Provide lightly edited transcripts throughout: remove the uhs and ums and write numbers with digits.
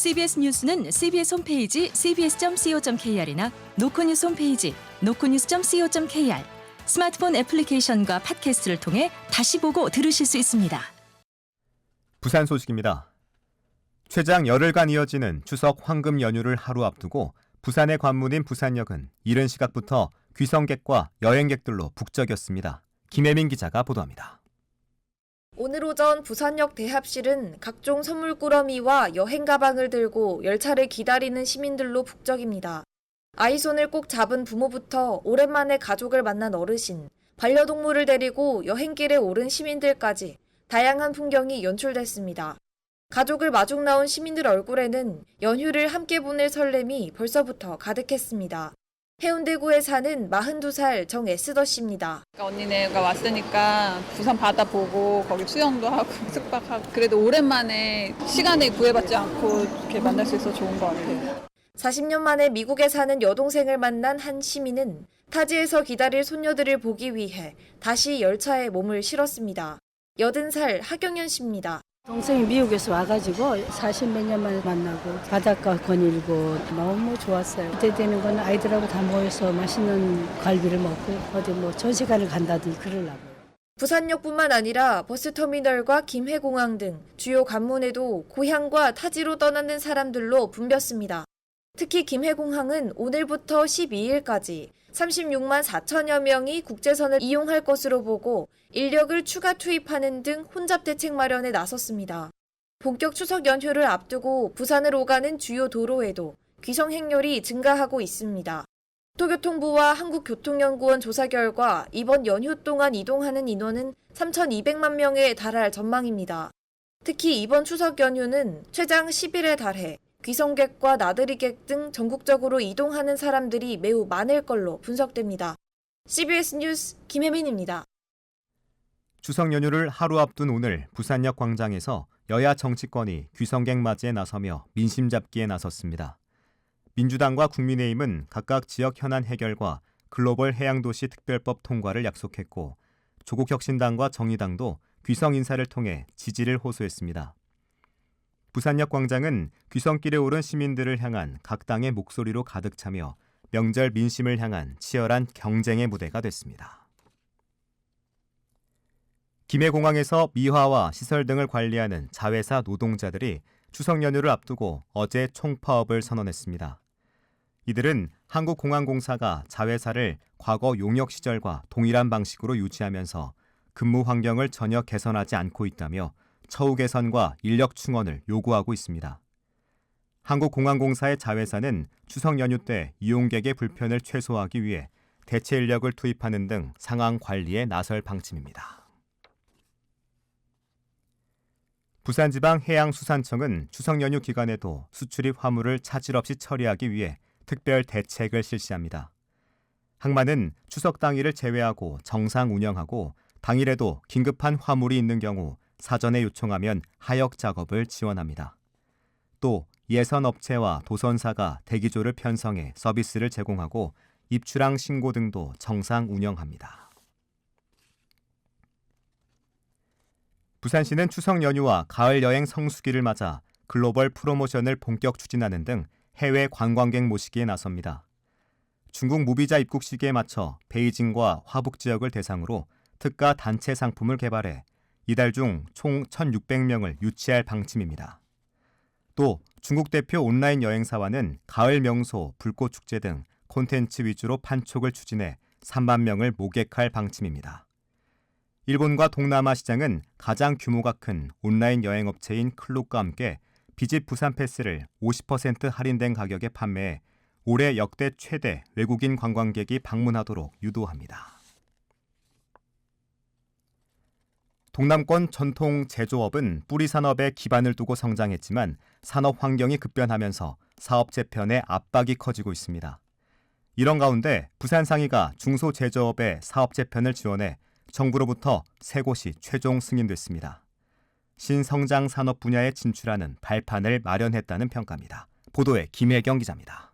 CBS 뉴스는 CBS 홈페이지 cbs.co.kr이나 노코뉴스 홈페이지 노코뉴스.co.kr, 스마트폰 애플리케이션과 팟캐스트를 통해 다시 보고 들으실 수 있습니다. 부산 소식입니다. 최장 열흘간 이어지는 추석 황금 연휴를 하루 앞두고 부산의 관문인 부산역은 이른 시각부터 귀성객과 여행객들로 북적였습니다. 김혜민 기자가 보도합니다. 오늘 오전 부산역 대합실은 각종 선물 꾸러미와 여행 가방을 들고 열차를 기다리는 시민들로 북적입니다. 아이 손을 꼭 잡은 부모부터 오랜만에 가족을 만난 어르신, 반려동물을 데리고 여행길에 오른 시민들까지 다양한 풍경이 연출됐습니다. 가족을 마중 나온 시민들 얼굴에는 연휴를 함께 보낼 설렘이 벌써부터 가득했습니다. 해운대구에 사는 42살 정에스더 씨입니다. 언니네가 왔으니까 부산 바다 보고 거기 수영도 하고 숙박하고 그래도 오랜만에 시간을 구애받지 않고 이렇게 만날 수 있어서 좋은 것 같아요. 40년 만에 미국에 사는 여동생을 만난 한 시민은 타지에서 기다릴 손녀들을 보기 위해 다시 열차에 몸을 실었습니다. 80살 하경연 씨입니다. 동생이 미국에서 와가지고 40몇 년 만에 만나고 바닷가 거닐고 너무 좋았어요. 그때 되는 건 아이들하고 다 모여서 맛있는 갈비를 먹고 어디 뭐 전시관을 간다든지 그러려고요. 부산역뿐만 아니라 버스터미널과 김해공항 등 주요 관문에도 고향과 타지로 떠나는 사람들로 붐볐습니다. 특히 김해공항은 오늘부터 12일까지 36만 4천여 명이 국제선을 이용할 것으로 보고 인력을 추가 투입하는 등 혼잡 대책 마련에 나섰습니다. 본격 추석 연휴를 앞두고 부산을 오가는 주요 도로에도 귀성 행렬이 증가하고 있습니다. 도교통부와 한국교통연구원 조사 결과 이번 연휴 동안 이동하는 인원은 3,200만 명에 달할 전망입니다. 특히 이번 추석 연휴는 최장 10일에 달해 귀성객과 나들이객 등 전국적으로 이동하는 사람들이 매우 많을 걸로 분석됩니다. CBS 뉴스 김혜민입니다. 추석 연휴를 하루 앞둔 오늘 부산역 광장에서 여야 정치권이 귀성객 맞이에 나서며 민심 잡기에 나섰습니다. 민주당과 국민의힘은 각각 지역 현안 해결과 글로벌 해양도시 특별법 통과를 약속했고 조국혁신당과 정의당도 귀성 인사를 통해 지지를 호소했습니다. 부산역 광장은 귀성길에 오른 시민들을 향한 각 당의 목소리로 가득 차며 명절 민심을 향한 치열한 경쟁의 무대가 됐습니다. 김해공항에서 미화와 시설 등을 관리하는 자회사 노동자들이 추석 연휴를 앞두고 어제 총파업을 선언했습니다. 이들은 한국공항공사가 자회사를 과거 용역 시절과 동일한 방식으로 유지하면서 근무 환경을 전혀 개선하지 않고 있다며 처우 개선과 인력 충원을 요구하고 있습니다. 한국공항공사의 자회사는 추석 연휴 때 이용객의 불편을 최소화하기 위해 대체 인력을 투입하는 등 상황 관리에 나설 방침입니다. 부산지방해양수산청은 추석 연휴 기간에도 수출입 화물을 차질 없이 처리하기 위해 특별 대책을 실시합니다. 항만은 추석 당일을 제외하고 정상 운영하고 당일에도 긴급한 화물이 있는 경우 사전에 요청하면 하역 작업을 지원합니다. 또 예선 업체와 도선사가 대기조를 편성해 서비스를 제공하고 입출항 신고 등도 정상 운영합니다. 부산시는 추석 연휴와 가을 여행 성수기를 맞아 글로벌 프로모션을 본격 추진하는 등 해외 관광객 모시기에 나섭니다. 중국 무비자 입국 시기에 맞춰 베이징과 화북 지역을 대상으로 특가 단체 상품을 개발해 이달 중 총 1,600명을 유치할 방침입니다. 또 중국 대표 온라인 여행사와는 가을 명소, 불꽃축제 등 콘텐츠 위주로 판촉을 추진해 3만 명을 모객할 방침입니다. 일본과 동남아 시장은 가장 규모가 큰 온라인 여행업체인 클룩과 함께 비짓 부산 패스를 50% 할인된 가격에 판매해 올해 역대 최대 외국인 관광객이 방문하도록 유도합니다. 동남권 전통 제조업은 뿌리 산업에 기반을 두고 성장했지만 산업 환경이 급변하면서 사업 재편에 압박이 커지고 있습니다. 이런 가운데 부산상위가 중소제조업의 사업 재편을 지원해 정부로부터 3곳이 최종 승인됐습니다. 신성장 산업 분야에 진출하는 발판을 마련했다는 평가입니다. 보도에 김혜경 기자입니다.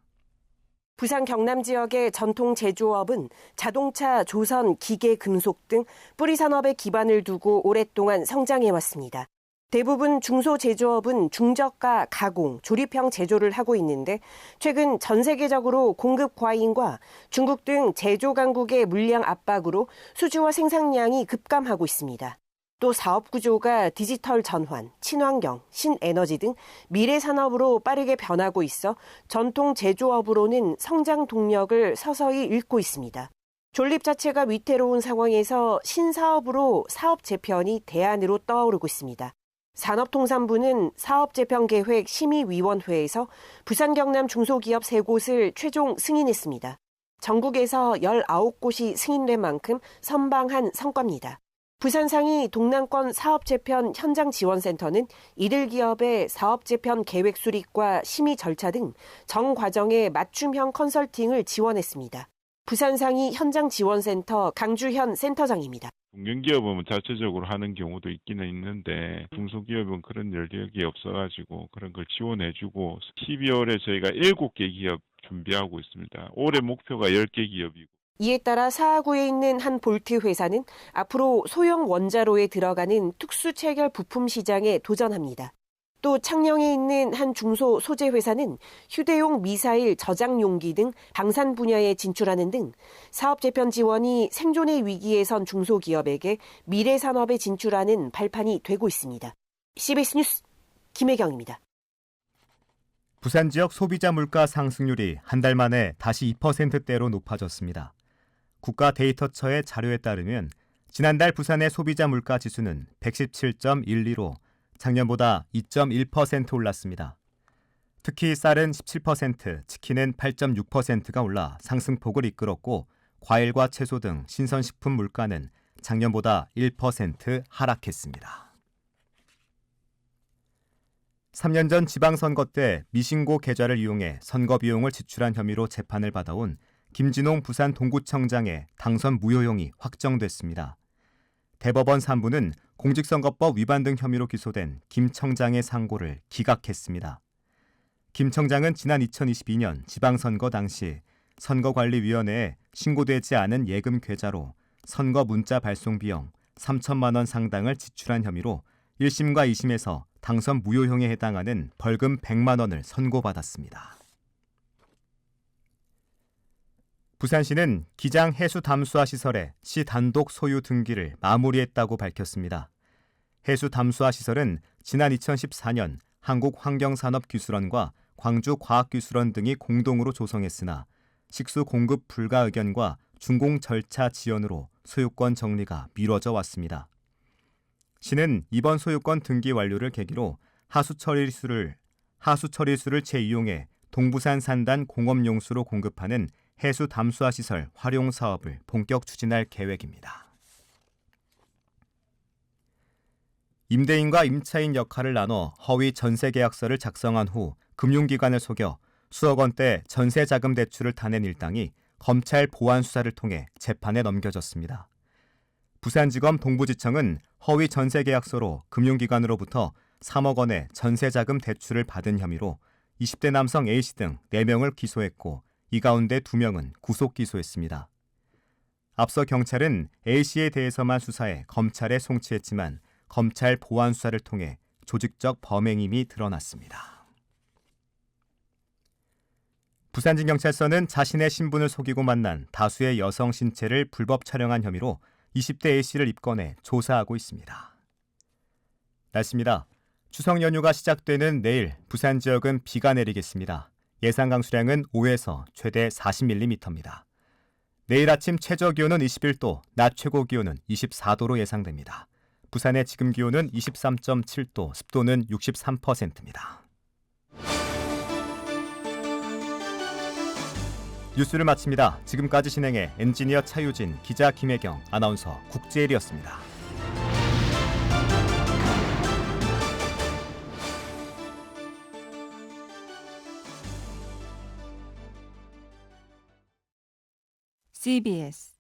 부산 경남 지역의 전통 제조업은 자동차, 조선, 기계, 금속 등 뿌리 산업에 기반을 두고 오랫동안 성장해왔습니다. 대부분 중소제조업은 중저가 가공, 조립형 제조를 하고 있는데 최근 전 세계적으로 공급 과잉과 중국 등 제조 강국의 물량 압박으로 수주와 생산량이 급감하고 있습니다. 또 사업 구조가 디지털 전환, 친환경, 신에너지 등 미래 산업으로 빠르게 변하고 있어 전통 제조업으로는 성장 동력을 서서히 잃고 있습니다. 존립 자체가 위태로운 상황에서 신사업으로 사업 재편이 대안으로 떠오르고 있습니다. 산업통상부는 사업재편계획 심의위원회에서 부산 경남 중소기업 3곳을 최종 승인했습니다. 전국에서 19곳이 승인된 만큼 선방한 성과입니다. 부산상이 동남권 사업재편 현장지원센터는 이들 기업의 사업재편 계획 수립과 심의 절차 등 전 과정의 맞춤형 컨설팅을 지원했습니다. 부산상이 현장지원센터 강주현 센터장입니다. 중견기업은 자체적으로 하는 경우도 있기는 있는데 중소기업은 그런 여력이 없어가지고 그런 걸 지원해주고 12월에 저희가 7개 기업 준비하고 있습니다. 올해 목표가 10개 기업이고. 이에 따라 사하구에 있는 한 볼트 회사는 앞으로 소형 원자로에 들어가는 특수 체결 부품 시장에 도전합니다. 또 창녕에 있는 한 중소 소재 회사는 휴대용 미사일 저장 용기 등 방산 분야에 진출하는 등 사업 재편 지원이 생존의 위기에 선 중소기업에게 미래 산업에 진출하는 발판이 되고 있습니다. CBS 뉴스 김혜경입니다. 부산 지역 소비자 물가 상승률이 한 달 만에 다시 2%대로 높아졌습니다. 국가데이터처의 자료에 따르면 지난달 부산의 소비자 물가 지수는 117.12로 작년보다 2.1% 올랐습니다. 특히 쌀은 17%, 치킨은 8.6%가 올라 상승폭을 이끌었고 과일과 채소 등 신선식품 물가는 작년보다 1% 하락했습니다. 3년 전 지방선거 때 미신고 계좌를 이용해 선거 비용을 지출한 혐의로 재판을 받아온 김진홍 부산 동구청장의 당선 무효형이 확정됐습니다. 대법원 3부는 공직선거법 위반 등 혐의로 기소된 김 청장의 상고를 기각했습니다. 김 청장은 지난 2022년 지방선거 당시 선거관리위원회에 신고되지 않은 예금 계좌로 선거 문자 발송 비용 3천만 원 상당을 지출한 혐의로 1심과 2심에서 당선 무효형에 해당하는 벌금 100만 원을 선고받았습니다. 부산시는 기장 해수 담수화 시설의 시 단독 소유 등기를 마무리했다고 밝혔습니다. 해수 담수화 시설은 지난 2014년 한국환경산업기술원과 광주과학기술원 등이 공동으로 조성했으나 식수 공급 불가 의견과 준공 절차 지연으로 소유권 정리가 미뤄져 왔습니다. 시는 이번 소유권 등기 완료를 계기로 하수처리수를 재이용해 동부산 산단 공업용수로 공급하는 해수 담수화 시설 활용 사업을 본격 추진할 계획입니다. 임대인과 임차인 역할을 나눠 허위 전세 계약서를 작성한 후 금융기관을 속여 수억 원대 전세 자금 대출을 타낸 일당이 검찰 보안 수사를 통해 재판에 넘겨졌습니다. 부산지검 동부지청은 허위 전세 계약서로 금융기관으로부터 3억 원의 전세 자금 대출을 받은 혐의로 20대 남성 A씨 등 4명을 기소했고 이 가운데 2명은 구속 기소했습니다. 앞서 경찰은 A씨에 대해서만 수사해 검찰에 송치했지만 검찰 보안 수사를 통해 조직적 범행임이 드러났습니다. 부산진경찰서는 자신의 신분을 속이고 만난 다수의 여성 신체를 불법 촬영한 혐의로 20대 A씨를 입건해 조사하고 있습니다. 날씨입니다. 추석 연휴가 시작되는 내일 부산 지역은 비가 내리겠습니다. 예상 강수량은 5에서 최대 40mm입니다. 내일 아침 최저 기온은 21도, 낮 최고 기온은 24도로 예상됩니다. 부산의 지금 기온은 23.7도, 습도는 63%입니다. 뉴스를 마칩니다. 지금까지 진행해 엔지니어 차유진, 기자 김혜경, 아나운서 국재일이었습니다. CBS